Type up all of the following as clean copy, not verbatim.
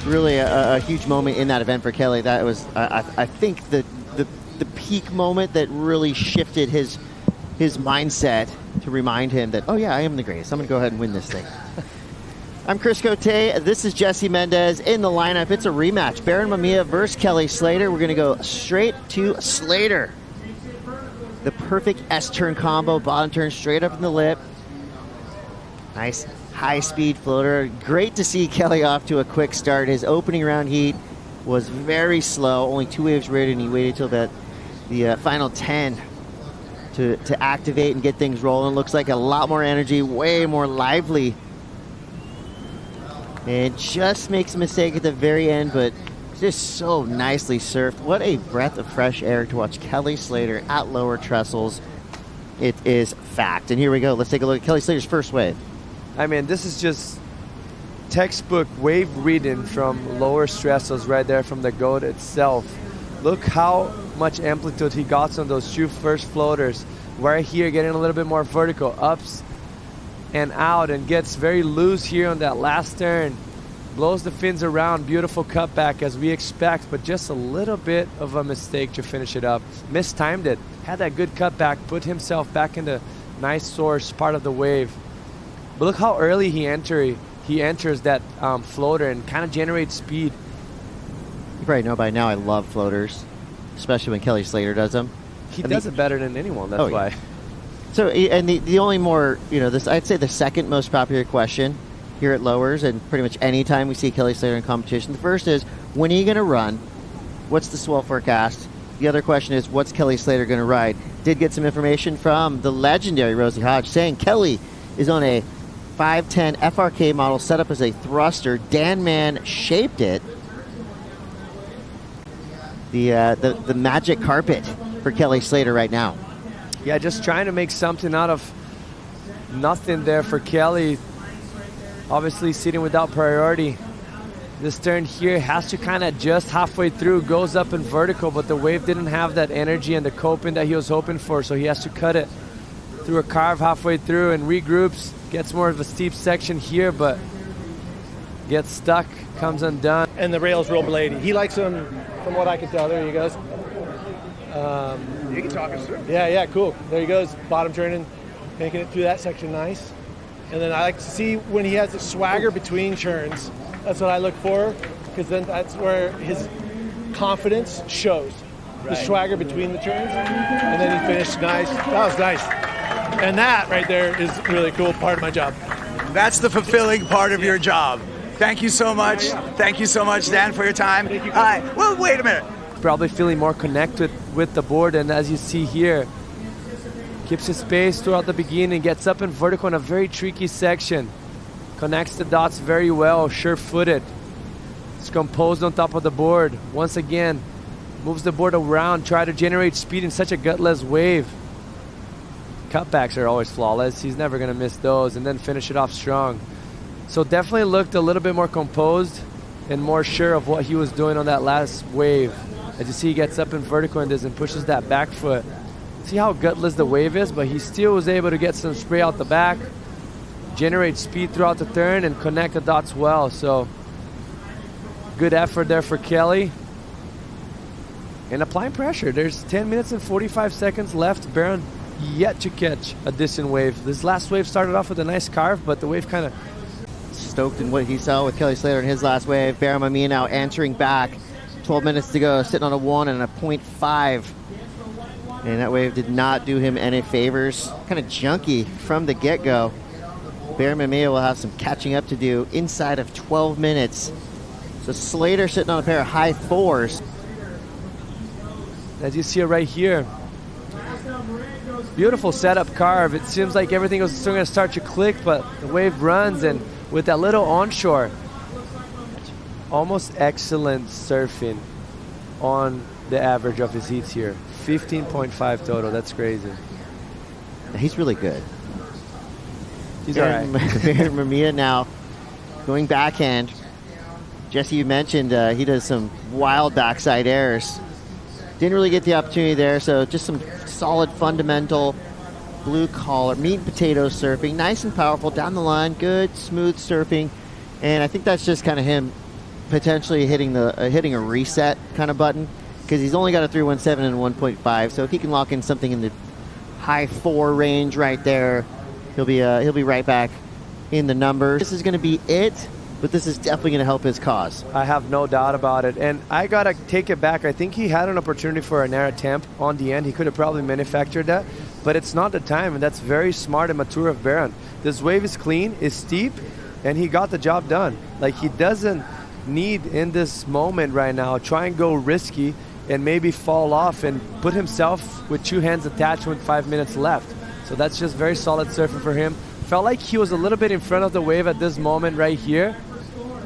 really a huge moment in that event for Kelly. That was, I think, the peak moment that really shifted his mindset to remind him that, oh yeah, I am the greatest. I'm going to go ahead and win this thing. I'm Chris Cote. This is Jesse Mendez in the lineup. It's a rematch. Barron Mamiya versus Kelly Slater. We're going to go straight to Slater. The perfect S-turn combo. Bottom turn straight up in the lip. Nice high-speed floater. Great to see Kelly off to a quick start. His opening round heat was very slow. Only 2 waves ridden. He waited till the final 10 to activate and get things rolling. Looks like a lot more energy, way more lively. And just makes a mistake at the very end, but just so nicely surfed. What a breath of fresh air to watch Kelly Slater at lower Trestles. It is fact. And here we go. Let's take a look at Kelly Slater's first wave. I mean, this is just textbook wave reading from lower Trestles right there from the goat itself. Look how much amplitude he got on those 2 first floaters. Right here, getting a little bit more vertical, ups and out, and gets very loose here on that last turn. Blows the fins around, beautiful cutback as we expect, but just a little bit of a mistake to finish it up. Mistimed it, had that good cutback, put himself back in the nice source part of the wave. But look how early he enters that floater and kind of generates speed. You probably know by now I love floaters, especially when Kelly Slater does them. He does it better than anyone, that's why. So, and the only more, this, I'd say the second most popular question here at lowers, and pretty much any time we see Kelly Slater in competition, the first is, when are you going to run? What's the swell forecast? The other question is, what's Kelly Slater going to ride? Did get some information from the legendary Rosie Hodge saying Kelly is on a 510 FRK model set up as a thruster. Dan Mann shaped it. The magic carpet for Kelly Slater right now. Yeah, just trying to make something out of nothing there for Kelly. Obviously sitting without priority. This turn here has to kind of adjust halfway through, goes up in vertical, but the wave didn't have that energy and the coping that he was hoping for, so he has to cut it through a carve halfway through and regroups. Gets more of a steep section here, but gets stuck, comes undone. And the rail's real blady. He likes them, from what I can tell. There he goes. You can talk us through. Yeah, cool. There he goes, bottom turning, making it through that section nice. And then I like to see when he has the swagger between turns. That's what I look for, because then that's where his confidence shows. Right. The swagger between the turns. And then he finished nice. That was nice. And that right there is really cool part of my job. That's the fulfilling part of your job. Thank you so much. Thank you so much, Dan, for your time. Well, wait a minute. Probably feeling more connected with the board, and as you see here, keeps his pace throughout the beginning, gets up in vertical in a very tricky section, connects the dots very well, sure-footed. It's composed on top of the board. Once again, moves the board around, try to generate speed in such a gutless wave. Cutbacks are always flawless. He's never going to miss those, and then finish it off strong. So definitely looked a little bit more composed and more sure of what he was doing on that last wave. As you see, he gets up in vertical in this and pushes that back foot. See how gutless the wave is, but he still was able to get some spray out the back, generate speed throughout the turn, and connect the dots well. So good effort there for Kelly. And applying pressure. There's 10 minutes and 45 seconds left. Barron yet to catch a decent wave. This last wave started off with a nice carve, but the wave kind of stoked in what he saw with Kelly Slater in his last wave. Barron Mamiya now answering back. 12 minutes to go, sitting on a 1 and a 0.5. And that wave did not do him any favors. Kind of junky from the get-go. Barron Mamiya will have some catching up to do inside of 12 minutes. So Slater sitting on a pair of high 4s. As you see it right here. Beautiful setup carve. It seems like everything was still going to start to click, but the wave runs, and with that little onshore, almost excellent surfing on the average of his heats here. 15.5 total. That's crazy. He's really good. He's all right. Barron Mamiya now going backhand. Jesse, you mentioned he does some wild backside airs. Didn't really get the opportunity there, so just some solid fundamental blue collar, meat and potato surfing. Nice and powerful down the line, good, smooth surfing. And I think that's just kind of him potentially hitting a reset kind of button, because he's only got a 3.17 and a 1.5. So if he can lock in something in the high 4 range right there, he'll be right back in the numbers. This is going to be it, but this is definitely going to help his cause. I have no doubt about it. And I got to take it back. I think he had an opportunity for an air attempt on the end. He could have probably manufactured that, but it's not the time, and that's very smart and mature of Barron. This wave is clean, is steep, and he got the job done. Like, he doesn't need in this moment right now try and go risky and maybe fall off and put himself with 2 hands attached with 5 minutes left. So that's just very solid surfing for him. Felt like he was a little bit in front of the wave at this moment right here.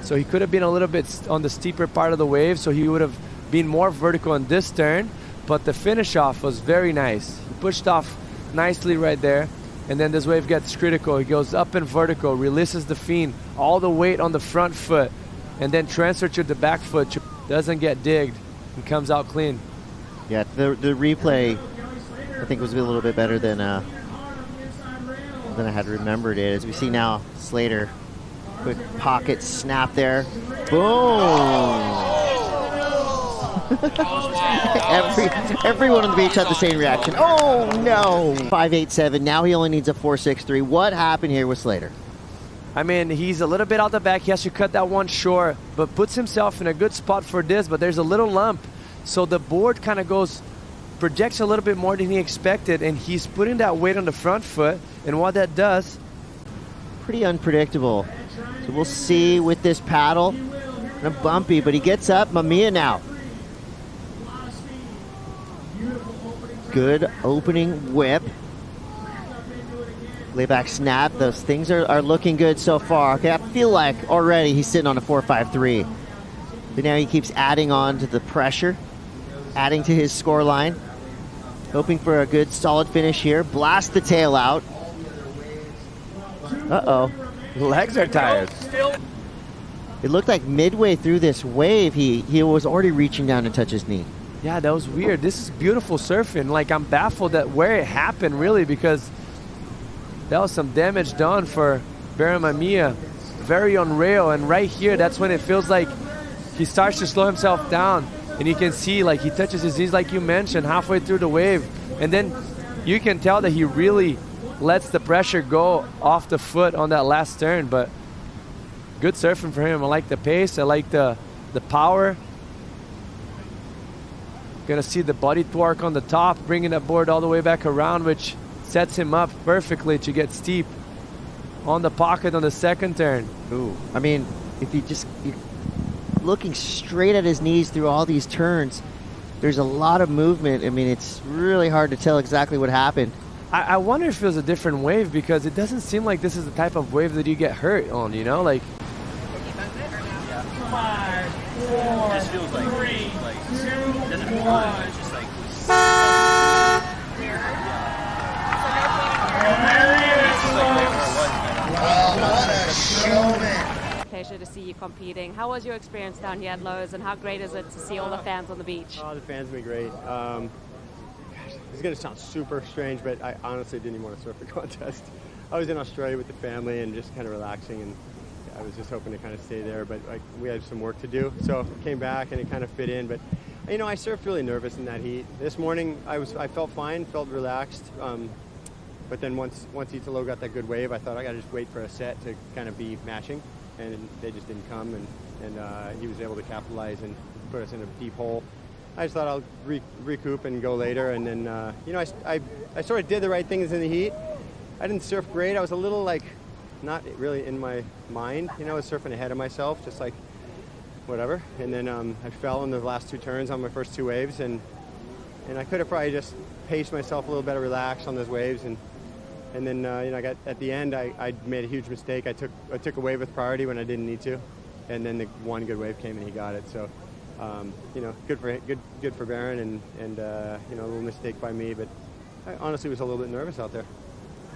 So he could have been a little bit on the steeper part of the wave, so he would have been more vertical on this turn. But the finish off was very nice. He pushed off nicely right there. And then this wave gets critical. He goes up and vertical, releases the fin, all the weight on the front foot, and then transfer to the back foot. Doesn't get digged and comes out clean. Yeah, the replay, I think, was a little bit better than I had remembered it. As we see now, Slater, quick pocket snap there. Boom! Everyone on the beach had the same reaction. Oh no! 5.87. Now he only needs a 4.63. What happened here with Slater? I mean, he's a little bit out the back. He has to cut that one short, but puts himself in a good spot for this. But there's a little lump, so the board kind of projects a little bit more than he expected, and he's putting that weight on the front foot. And what that does, pretty unpredictable. So we'll see with this paddle. Kind of bumpy, but he gets up. Mamiya now. Good opening whip. Layback snap. Those things are looking good so far. Okay, I feel like already he's sitting on a 4.53. But now he keeps adding on to the pressure, adding to his score line. Hoping for a good solid finish here. Blast the tail out. Uh-oh. legs are tired. It looked like midway through this wave, he was already reaching down to touch his knee. Yeah, that was weird. This is beautiful surfing. Like, I'm baffled at where it happened, really, because that was some damage done for Barron Mamiya. Very on rail, and right here, that's when it feels like he starts to slow himself down, and you can see, like, he touches his knees, like you mentioned, halfway through the wave, and then you can tell that he really lets the pressure go off the foot on that last turn. But good surfing for him. I like the pace. I like the power. Gonna see the body torque on the top, bringing that board all the way back around, which sets him up perfectly to get steep on the pocket on the second turn. Ooh, I mean, if you're looking straight at his knees through all these turns, there's a lot of movement. I mean, it's really hard to tell exactly what happened. I wonder if it was a different wave, because it doesn't seem like this is the type of wave that you get hurt on, you know? Like, 5, 4, just feels like 3, 2, 1. It's just like. What a showman! Pleasure to see you competing. How was your experience down here at Lowe's, and how great is it to see all the fans on the beach? Oh, the fans have been great. This is going to sound super strange, but I honestly didn't even want to surf the contest. I was in Australia with the family and just kind of relaxing, and I was just hoping to kind of stay there, but like, we had some work to do. So came back and it kind of fit in, but you know, I surfed really nervous in that heat. This morning I felt fine, felt relaxed, but then once Italo got that good wave, I thought I got to just wait for a set to kind of be matching, and they just didn't come, and he was able to capitalize and put us in a deep hole. I just thought I'll recoup and go later, and then you know, I sort of did the right things in the heat. I didn't surf great. I was a little like not really in my mind, you know. I was surfing ahead of myself, just like whatever. And then I fell in the last 2 turns on my first 2 waves, and I could have probably just paced myself a little better, relaxed on those waves, and then you know, I got at the end, I made a huge mistake. I took a wave with priority when I didn't need to, and then the one good wave came and he got it. So you know, good for Barron, and you know, a little mistake by me, but I honestly was a little bit nervous out there.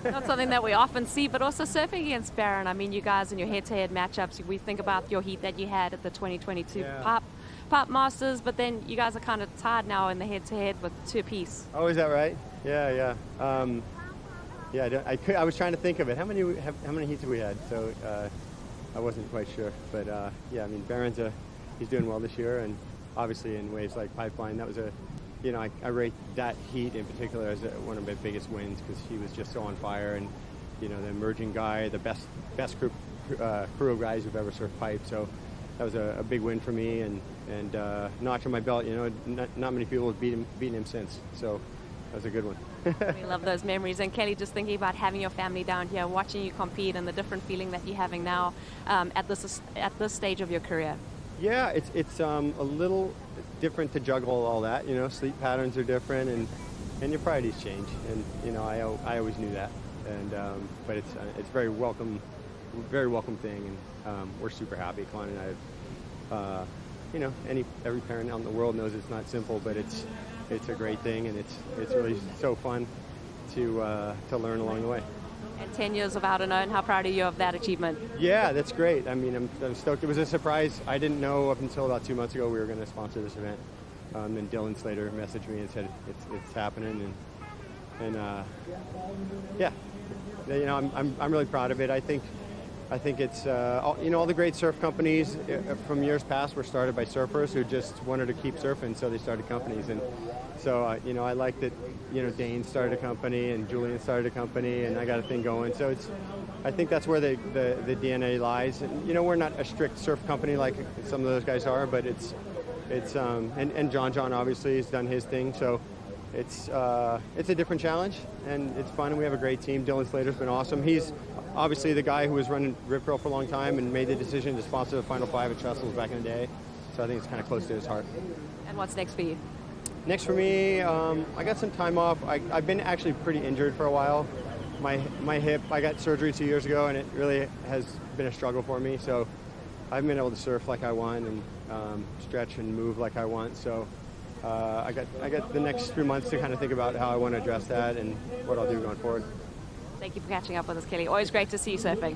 Not something that we often see, but also surfing against Barron. I mean, you guys in your head-to-head matchups, we think about your heat that you had at the 2022 Pop Masters, but then you guys are kind of tied now in the head-to-head with 2 apiece. Oh, is that right? Yeah. Yeah, I was trying to think of it. How many heats have we had? So I wasn't quite sure, but yeah, I mean, Barron's he's doing well this year, and obviously in waves like Pipeline, that was I rate that heat in particular as one of my biggest wins because he was just so on fire, and the emerging guy, the best crew of guys who've ever surfed pipe. So that was a big win for me, and notch on my belt. Not many people have beaten him since. So that was a good one. We love those memories. And Kelly, just thinking about having your family down here, watching you compete, and the different feeling that you're having now at this stage of your career. Yeah, it's a little different to juggle all that. Sleep patterns are different, and your priorities change. And I always knew that. And but it's very welcome thing, and we're super happy. Klein and I have, every parent out in the world knows it's not simple, but it's a great thing, and it's really so fun to learn along the way. And 10 years of Outerknown, how proud are you of that achievement? Yeah, that's great. I mean, I'm stoked. It was a surprise. I didn't know up until about 2 months ago we were going to sponsor this event. And Dylan Slater messaged me and said it's happening, and yeah, I'm really proud of it. I think it's all the great surf companies from years past were started by surfers who just wanted to keep surfing, so they started companies. And so I like that Dane started a company and Julian started a company, and I got a thing going. So I think that's where the DNA lies. And we're not a strict surf company like some of those guys are, but it's and John obviously has done his thing. So it's a different challenge, and it's fun, and we have a great team. Dylan Slater's been awesome. He's obviously the guy who was running Rip Curl for a long time and made the decision to sponsor the Final Five at Trestles back in the day. So I think it's kind of close to his heart. And what's next for you? Next for me, I got some time off. I've been actually pretty injured for a while. My hip, I got surgery 2 years ago, and it really has been a struggle for me. So I haven't been able to surf like I want and stretch and move like I want. So I got the next 3 months to kind of think about how I want to address that and what I'll do going forward. Thank you for catching up with us, Kelly. Always great to see you surfing.